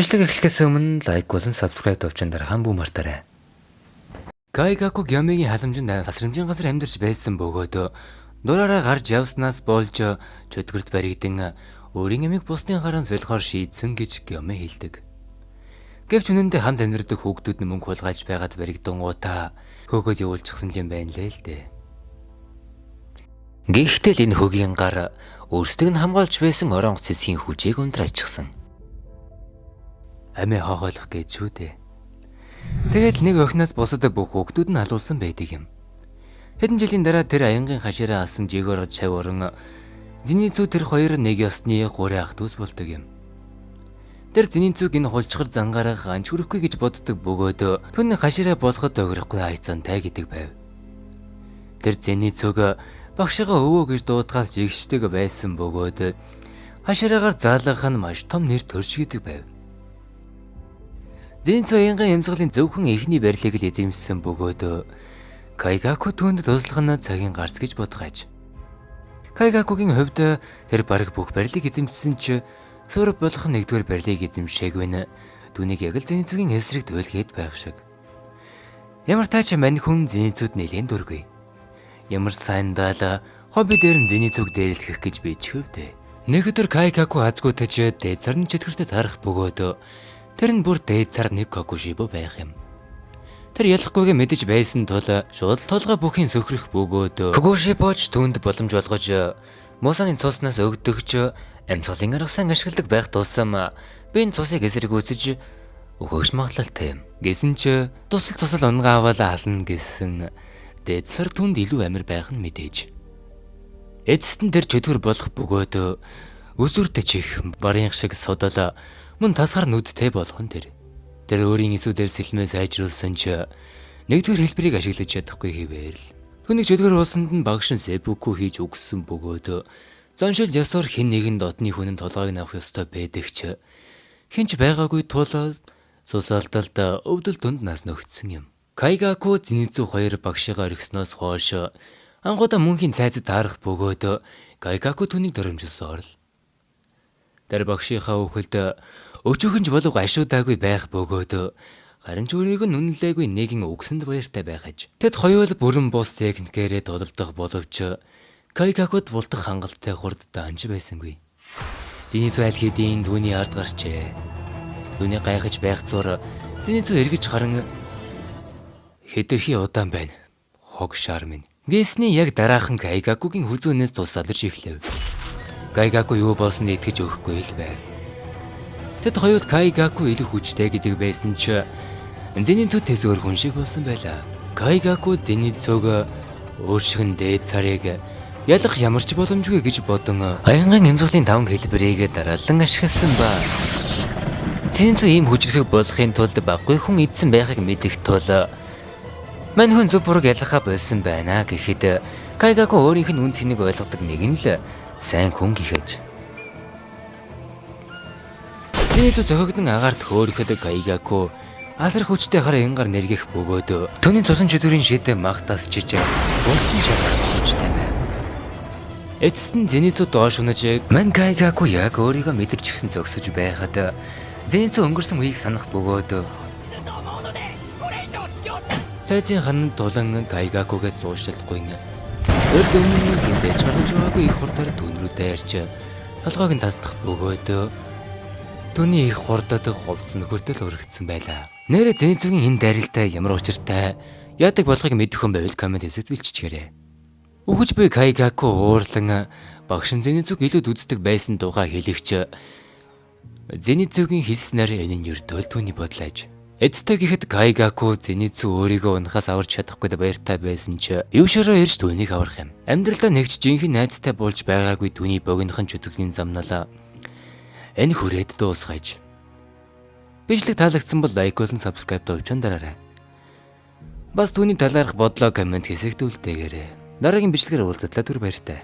Бичлэг эхлэхээс өмнө лайк болон subscribe товчон дарахан бүү мартаарай. Кайгаку Гямигийн халамжинд тасрамжийн газар амьдарч байсан бөгөөд дураараа гарч явснаас болж чөтгөрт баригдсан өөрийн эмийг бусдын гарaan солихоор шийдсэн гэж Гями хэлдэг. Гэвч үнэндээ хамт амьдардаг хүүхдүүд нь мөнгө хулгайж байгаад баригдангуудаа хөөгөөд явуулчихсан юм байна лээ л дээ. Гэхдээ л энэ хөгийн гар өөрсдөг нь хамгаалж байсан орон цэцгийн хүчийг ундраачихсан. Амиа хоолох гэж шүү дээ. Тэгээд нэг охиноос бусад бүх хүүхдүүд нь алуулсан байдаг юм. Хэдэн жилийн дараа тэр аянгийн хашираа асан жигөр чав орон Зинизүү тэр хоёр нэг ёсны 3 ах дүүс болдог юм. Тэр Зинизүүг энэ хулчгар зангаараа ганч хүрэхгүй гэж боддог бөгөөд түүний хашираа болоход огирохгүй айцантай гэдэг байв. Тэр Зинизүүг багшигаа өвөө гэж дуудахаас жигшдэг байсан бөгөөд хашираагаар заалгах нь маш том нэр төршигдэг байв. Зинизүү янгийн ямсгалын зөвхөн эхний барилыг л эзэмшсэн бөгөөд Кайгаку түүнд туслах нь цагийн гарц гэж бодгооч. Кайгакугийн хувьд тэр бараг бүх барилыг эзэмшсэн ч Сөрөг болох нэгдүгээр барилыг эзэмшээгүй нь түүнийг яг л Зинизүүгийн эсрэг туйлгээд байх шиг. Ямар тач мань хүн Зинизүүд нэлээд дургүй. Ямар сандал хобби дээр нь Зинизүүг дээрлэх гэж бичхэвдэ. Нэг өдөр Кайгаку азгуутаж дээд сарны чөтгөртөд харах бөгөөд тэр нь бүр дээд цар нэг Кокушибо байх юм. Тэр ялахгүйгээ мэдэж байсан тул шууд толгой бүхийн сөхрөх бөгөөд Кокушибоч түүнд боломж олгож муусаны цуснаас өгдөгч амьсгалын аргасан ашигладаг байх тусам би энэ цусыг эсэргүүцэж өгөөж магадлалтай юм. Гэсэн ч тусал унгаавал ална гэсэн дээд цар түнд илүү амир байх нь мэдээж. Эцэст нь тэр чөтгөр болох бөгөөд өсвөртөж их барийн шиг содол мөн тасгар нүдтэй болох нь тэр. Тэр өөрийн эсүүдээр сэлмээ сайжруулсан ч нэгдүгээр хэлбэрийг ашиглаж чадахгүй хэвээр л. Түүний чөтгөр болсонд нь багш нь сэбүку хийж өгсөн бөгөөд заншил ясаар хэн нэгэн дотны хүн нь толгойг авах ёстой байдаг ч хинч байгаагүй тул сусаалталд өвдөл дунд нас нөхцсөн юм. Кайгаку Зинизүү хоёр багшигаа орхисноос хойш ангуудаа мөнхийн цайзад таарах бөгөөд Кайгаку түүнийг дөрөмжилсөн орл. Тэр багшийнхаа үхэлд өчөөхөнж болов ашуудаагүй байх бөгөөд гарын ч өөрийг нь үнэлээгүй нэгэн үгсэнд баяртай байхаж. Тэд хоёул бүрэн бус техникээрээ дулалдах боловч Кайгакуд булдах хангалттай хурд данж байсангүй. Зинизүү аль хэдийн түүний ард гарчээ. Түүний гайхаж байх зур Зинизүү эргэж харан хэтэрхий удаан байна. Хог шар минь. Гэсний яг дараахан Кайгакугийн хүзүүнээс тусалж эхлэв. Кайгаку юу болсонд итгэж өгөхгүй л байв. Тэд хоёул Кайгаку илүү хүчтэй гэдэг байсан ч Зинизүүтээс өөр хүн шиг болсон байлаа. Кайгаку Зинизүүг өөр шиг дээд царыг ялах ямар ч боломжгүй гэж бодон аянгийн эмзэглэлийн 5 хэлбэрийг дараалан ашигласан ба Зинизүү ийм хүчрхэг болохын тулд баггүй хүн эдсэн байхыг мэдэх тул мань хүн зөв буруу ялахаа болсон байна гэхэд Кайгаку өөрийнх нь үн цэнийг ойлгодог нэгэн л сайн хүн гэхэж. Зинизүү зохигдсон агаарт хөөрөхөд Кайгаку асар хүчтэй хараа янгаар нэргэх бөгөөд түүний цусан чөтгөрийн шид магтаас чижиг булчин шалгах хүчтэй байв. Эцэст нь Зинизүү доош унаж мань Кайгаку яг өөрийгөө мэдэрч гисэн зогсож байхад Зинизүү өнгөрсөн үеийг санах бөгөөд цайзын хананд тулан Кайгакугээс зуушилдахгүй өрд өмнө хинзээж гаргаж байгаагүй их хурдаар түүн рүү дайрч толгойг нь таслах бөгөөд түүний их хурдад хувцс нөхөртөл өргөцсөн байлаа. Нэрэ Зинизүүгийн энэ дайралтай ямар учиртай яадаг болохыг мэдэх хүн байвал комент хэсэгт бэлччихээрэй. Үхэж буй Кайгаку уурлан багш нь Зинизүүг илүүд үздэг байсан тухай хэлэгч Зинизүүгийн хэлснээр энэ нь ердөө түүний бодлооч. Эцтэй гэхэд Кайгаку Зинизүү өөрийгөө унахаас аварч чадахгүй баяртай байсан ч юушаараа ирж түүнийг аврах юм. Амьдралдаа нэгч жинхэнэ найзтай болж байгаагүй түүний богинохон чөтгөрийн замналаа энэ хүрээд дуусгаж. Бичлэг таалагдсан бол лайк болон subscribe төвчөн дараарай. Бас түүний талаарх бодлоо комент хэсэгт үлдээгээрэй. Дараагийн бичлэгээр уулзтлаа түр баяртай.